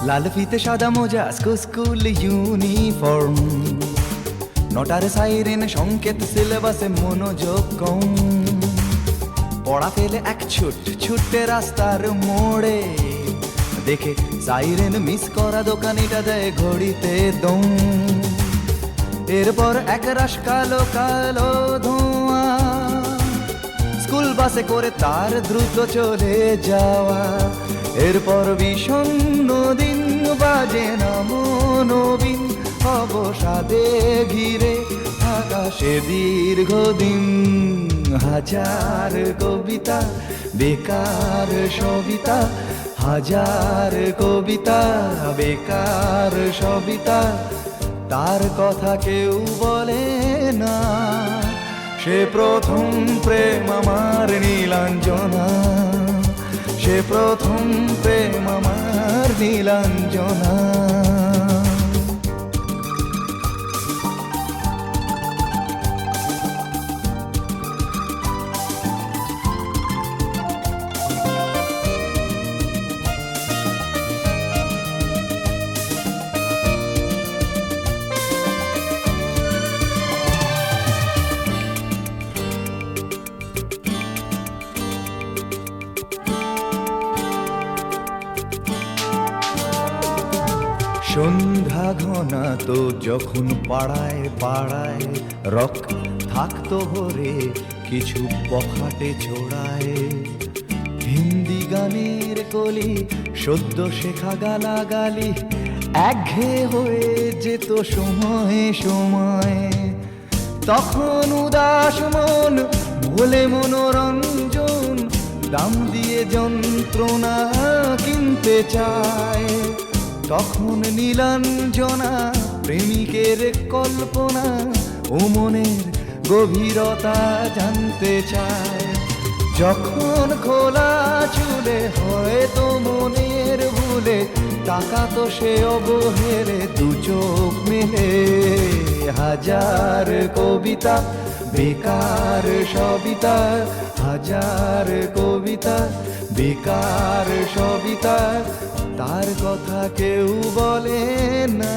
লাল ফিতে সাদা মোজা স্কুল ইউনিফর্ম, নটার সাইরেন সংকেত সিলেবাসে মনোযোগ কম। পড়া ফেলে এক ছুটে রাস্তার মোড়ে, দেখে সাইরেন মিস করা দোকানিটা দেয় ঘড়িতে দম। এরপর এক রাশ কালো কালো ধোঁয়া, স্কুল বাসে করে তার দ্রুত চলে যাওয়া। এরপর বিষণ্ণ দিন বাজে না মনোবিন, অবসাদে ঘিরে আকাশে দীর্ঘদিন। হাজার কবিতা বেকার সবিতা, হাজার কবিতা বেকার সবিতা, তার কথা কেউ বলে না। সে প্রথম প্রেম আমার নীলাঞ্জনা, সে প্রথম প্রেম আমার নীলাঞ্জনা। সন্ধ্যা ঘনা তো যখন পাড়ায় পাড়ায় রক থাকতো ভরে কিছু বখাটে ছোড়ায়। হিন্দি গানের কলি সদ্য শেখা গালাগালি একঘেয়ে হয়ে যেত সময়ে সময়ে। তখন উদাস মন ভোলে মনোরঞ্জন, দাম দিয়ে যন্ত্রণা কিনতে চায়। তখন নীলাঞ্জনা প্রেমিকের কল্পনা ও মনের গভীরতা জানতে চায়। যখন খোলা চুলে হয়তো মনের ভুলে, তাকাতো সে অবহেলে দু চোখ মেলে। হাজার কবিতা বেকার সবিতা, হাজার কবিতা বেকার সবিতা, তার কথা কেউ বলে না।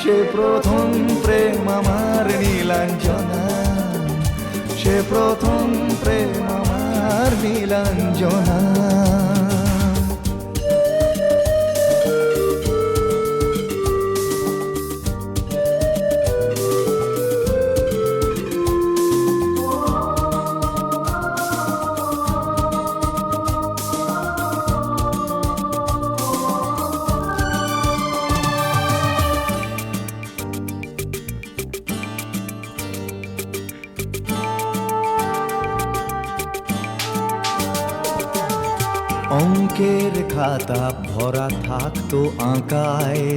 সে প্রথম প্রেম আমার নীলাঞ্জনা, সে প্রথম প্রেম আমার নীলাঞ্জনা। অঙ্কের খাতা ভরা থাকতো আঁকায়,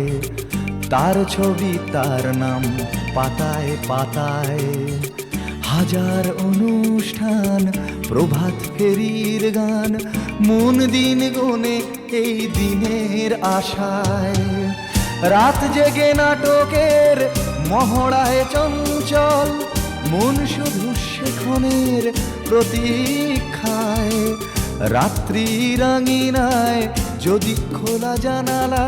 তার ছবি তার নাম পাতায় পাতায়। হাজার অনুষ্ঠান প্রভাত ফেরির গান, মন দিন গুনে এই দিনের আশায়। রাত জেগে নাটকের মহড়ায় চঞ্চল, মন শুধু সেক্ষণের প্রতীক্ষায়। রাত্রি রাঙিনায় যদি খোলা জানালা